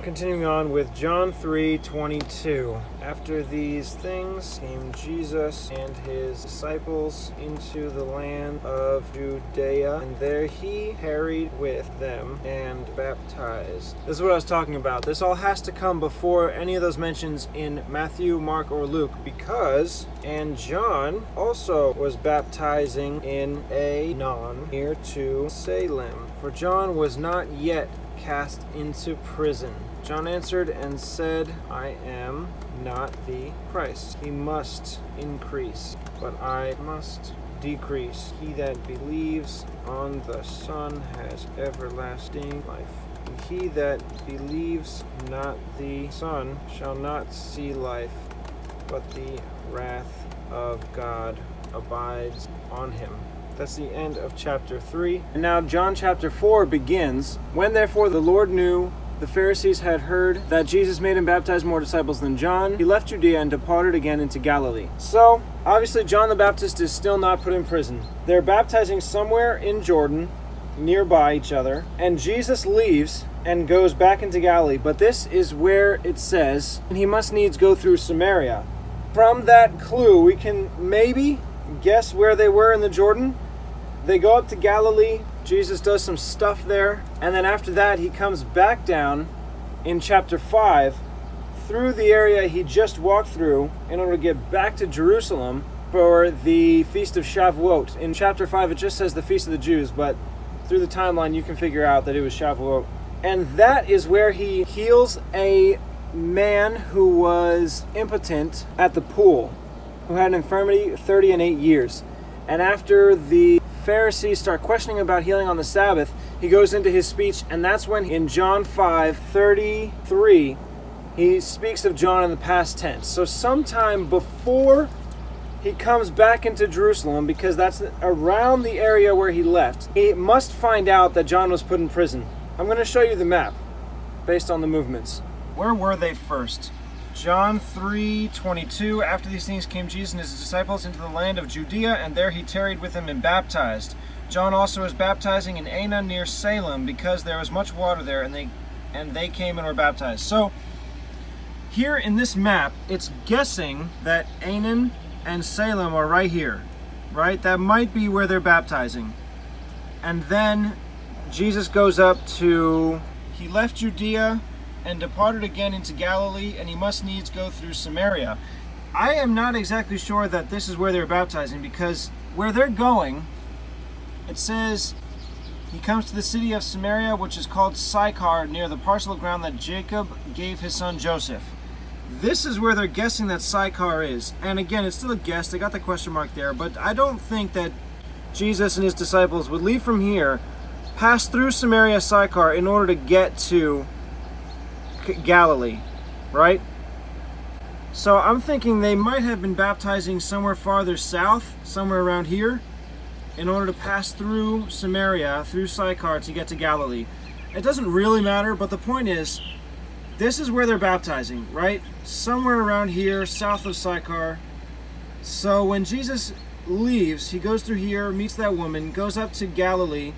continuing on with John 3:22. After these things came Jesus and his disciples into the land of Judea, and there he tarried with them and baptized. This is what I was talking about. This all has to come before any of those mentions in Matthew, Mark, or Luke, because and John also was baptizing in Aenon near to Salem, for John was not yet cast into prison. John answered and said, I am not the Christ. He must increase, but I must decrease. He that believes on the Son has everlasting life. And he that believes not the Son shall not see life, but the wrath of God abides on him. That's the end of chapter 3. And now John chapter 4 begins. When therefore the Lord knew the Pharisees had heard that Jesus made him baptize more disciples than John, he left Judea and departed again into Galilee. So, obviously John the Baptist is still not put in prison. They're baptizing somewhere in Jordan, nearby each other, and Jesus leaves and goes back into Galilee. But this is where it says, and he must needs go through Samaria. From that clue, we can maybe guess where they were in the Jordan. They go up to Galilee, Jesus does some stuff there, and then after that he comes back down in chapter 5 through the area he just walked through in order to get back to Jerusalem for the Feast of Shavuot. In chapter 5 it just says the Feast of the Jews, but through the timeline you can figure out that it was Shavuot. And that is where he heals a man who was impotent at the pool, who had an infirmity 38 years. And after the Pharisees start questioning about healing on the Sabbath, he goes into his speech, and that's when in John 5:33 he speaks of John in the past tense. So sometime before he comes back into Jerusalem, because that's around the area where he left, he must find out that John was put in prison. I'm going to show you the map based on the movements. Where were they first? John 3:22, after these things came Jesus and his disciples into the land of Judea, and there he tarried with them and baptized. John also was baptizing in Aenon near Salem, because there was much water there, and they came and were baptized. So here in this map, it's guessing that Aenon and Salem are right here, right? That might be where they're baptizing. And then Jesus goes up to, he left Judea and departed again into Galilee, and he must needs go through Samaria. I am not exactly sure that this is where they're baptizing, because where they're going, it says he comes to the city of Samaria, which is called Sychar, near the parcel of ground that Jacob gave his son Joseph. This is where they're guessing that Sychar is. And again, it's still a guess. They got the question mark there, but I don't think that Jesus and his disciples would leave from here, pass through Samaria, Sychar, in order to get to Galilee, right? So I'm thinking they might have been baptizing somewhere farther south, somewhere around here, in order to pass through Samaria, through Sychar, to get to Galilee. It doesn't really matter, but the point is, this is where they're baptizing, right? Somewhere around here, south of Sychar. So when Jesus leaves, he goes through here, meets that woman, goes up to Galilee,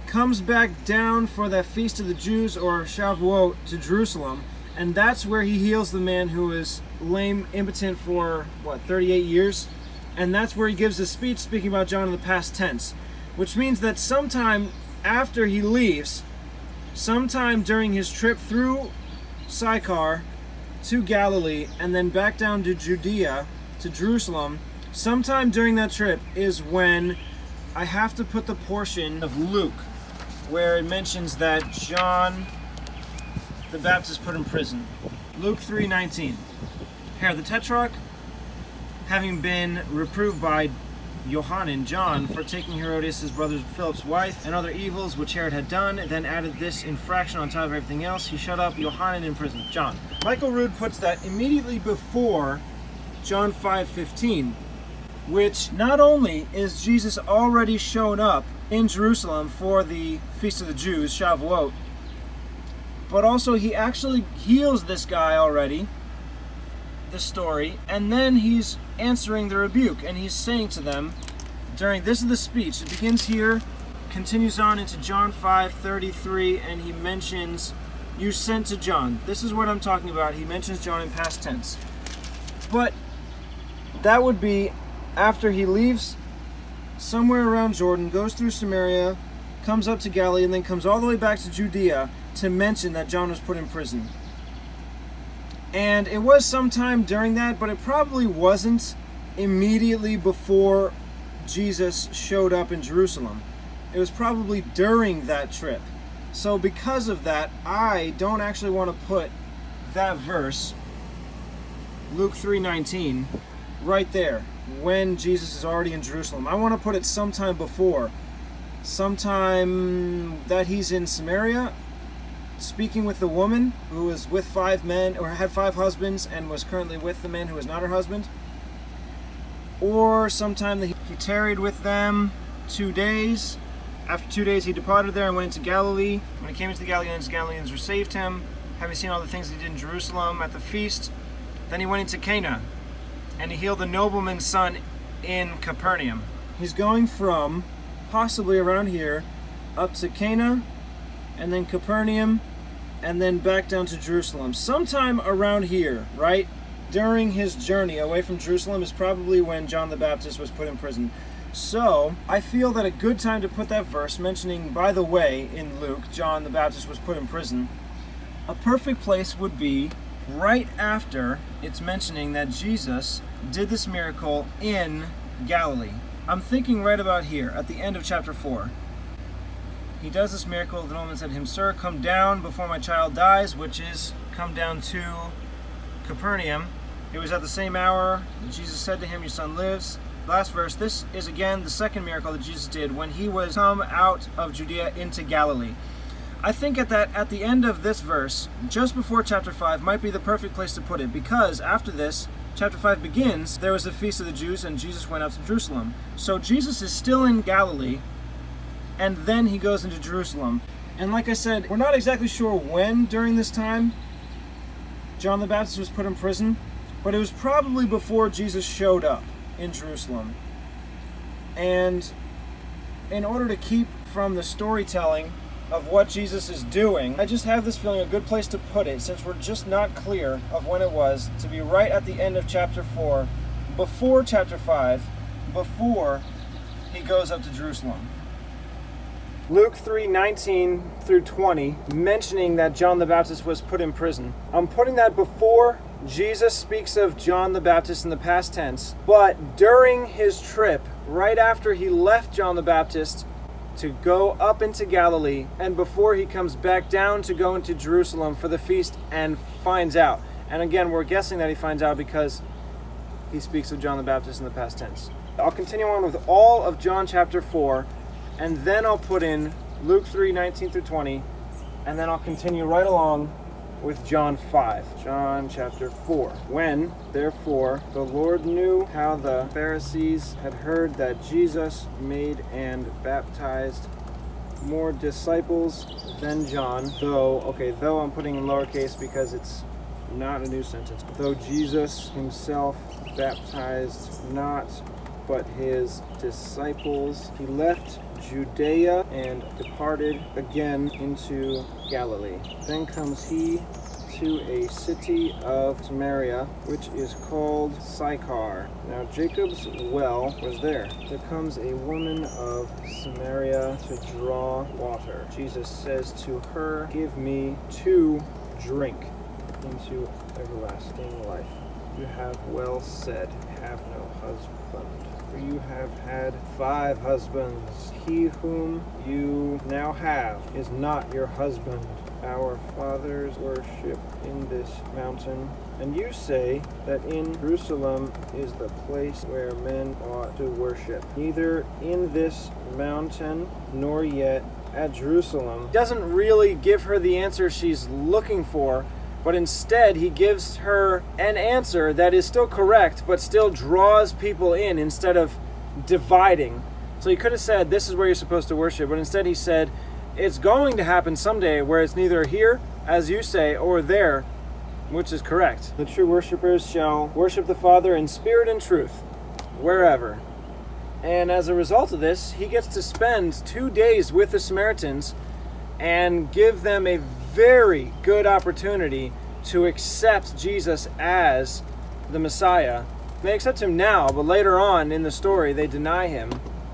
comes back down for that Feast of the Jews, or Shavuot, to Jerusalem, and that's where he heals the man who is lame, impotent for, 38 years? And that's where he gives a speech speaking about John in the past tense, which means that sometime after he leaves, sometime during his trip through Sychar to Galilee, and then back down to Judea, to Jerusalem, sometime during that trip is when I have to put the portion of Luke where it mentions that John the Baptist put in prison. Luke 3:19. Here, the Tetrarch, having been reproved by Johanan, John, for taking Herodias his brother Philip's wife, and other evils which Herod had done, then added this infraction on top of everything else, he shut up Johanan in prison. John. Michael Rood puts that immediately before John 5:15, which not only is Jesus already shown up in Jerusalem for the Feast of the Jews, Shavuot, but also he actually heals this guy already, the story, and then he's answering the rebuke, and he's saying to them this is the speech. It begins here, continues on into John 5:33, and he mentions you sent to John. This is what I'm talking about. He mentions John in past tense. But that would be after he leaves somewhere around Jordan, goes through Samaria, comes up to Galilee, and then comes all the way back to Judea to mention that John was put in prison. And it was sometime during that, but it probably wasn't immediately before Jesus showed up in Jerusalem. It was probably during that trip. So because of that, I don't actually want to put that verse, Luke 3:19, right there, when Jesus is already in Jerusalem. I want to put it sometime before. Sometime that he's in Samaria, speaking with the woman who was with 5 men, or had 5 husbands, and was currently with the man who was not her husband. Or sometime that he tarried with them 2 days. After 2 days he departed there and went into Galilee. When he came into the Galileans received him, having seen all the things he did in Jerusalem at the feast. Then he went into Cana, and he healed the nobleman's son in Capernaum. He's going from possibly around here up to Cana, and then Capernaum, and then back down to Jerusalem. Sometime around here, right? During his journey away from Jerusalem is probably when John the Baptist was put in prison. So, I feel that a good time to put that verse, mentioning, by the way, in Luke, John the Baptist was put in prison, a perfect place would be right after it's mentioning that Jesus did this miracle in Galilee. I'm thinking right about here, at the end of chapter 4. He does this miracle. The woman said to him, "Sir, come down before my child dies," which is come down to Capernaum. It was at the same hour that Jesus said to him, "Your son lives." Last verse, this is again the second miracle that Jesus did when he was come out of Judea into Galilee. I think at the end of this verse, just before chapter 5, might be the perfect place to put it, because after this, chapter 5 begins, there was the feast of the Jews, and Jesus went up to Jerusalem. So Jesus is still in Galilee, and then he goes into Jerusalem. And like I said, we're not exactly sure when during this time John the Baptist was put in prison, but it was probably before Jesus showed up in Jerusalem. And in order to keep from the storytelling of what Jesus is doing, I just have this feeling a good place to put it, since we're just not clear of when it was, to be right at the end of chapter 4, before chapter 5, before he goes up to Jerusalem. Luke 3:19 through 20, mentioning that John the Baptist was put in prison. I'm putting that before Jesus speaks of John the Baptist in the past tense, but during his trip, right after he left John the Baptist to go up into Galilee, and before he comes back down to go into Jerusalem for the feast and finds out. And again, we're guessing that he finds out because he speaks of John the Baptist in the past tense. I'll continue on with all of John chapter 4, and then I'll put in Luke 3:19 through 20, and then I'll continue right along with John 5. John chapter 4. When, therefore, the Lord knew how the Pharisees had heard that Jesus made and baptized more disciples than John, though I'm putting in lowercase because it's not a new sentence, though Jesus himself baptized not, but his disciples, he left Judea and departed again into Galilee. Then comes he to a city of Samaria, which is called Sychar. Now Jacob's well was there. There comes a woman of Samaria to draw water. Jesus says to her, "Give me to drink into everlasting life. You have well said, have no husband. For you have had 5 husbands. He whom you now have is not your husband. Our fathers worshipped in this mountain, and you say that in Jerusalem is the place where men ought to worship. Neither in this mountain nor yet at Jerusalem." Doesn't really give her the answer she's looking for, but instead he gives her an answer that is still correct, but still draws people in instead of dividing. So he could have said, "This is where you're supposed to worship," but instead he said, "It's going to happen someday where it's neither here, as you say, or there," which is correct. "The true worshipers shall worship the Father in spirit and truth, wherever." And as a result of this, he gets to spend 2 days with the Samaritans and give them a very good opportunity to accept Jesus as the Messiah. They accept him now, but later on in the story they deny him.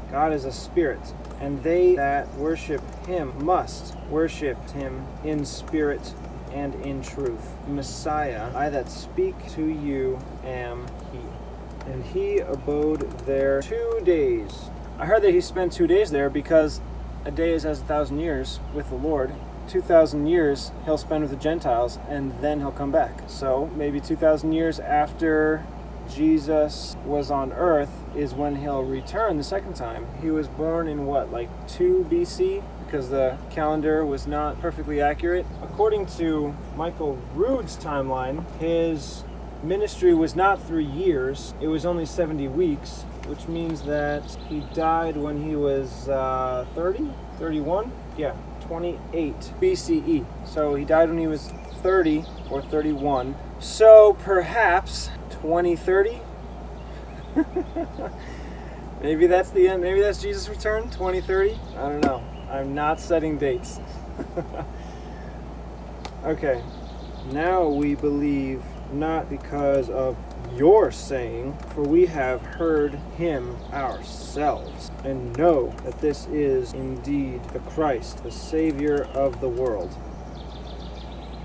God is a spirit, and they that worship him must worship him in spirit and in truth. Messiah, I that speak to you am he. And he abode there 2 days. I heard that he spent 2 days there because a day is as 1,000 years with the Lord. 2,000 years he'll spend with the Gentiles, and then he'll come back. So maybe 2,000 years after Jesus was on earth is when he'll return the second time. He was born in what, like 2 BC? Because the calendar was not perfectly accurate. According to Michael Rood's timeline, his ministry was not 3 years, it was only 70 weeks, which means that he died when he was 30? 31? Yeah, 28 BCE. So he died when he was 30 or 31. So perhaps 2030? Maybe that's the end. Maybe that's Jesus' return, 2030? I don't know. I'm not setting dates. Okay, now we believe not because of your saying, for we have heard him ourselves, and know that this is indeed the Christ, the Savior of the world.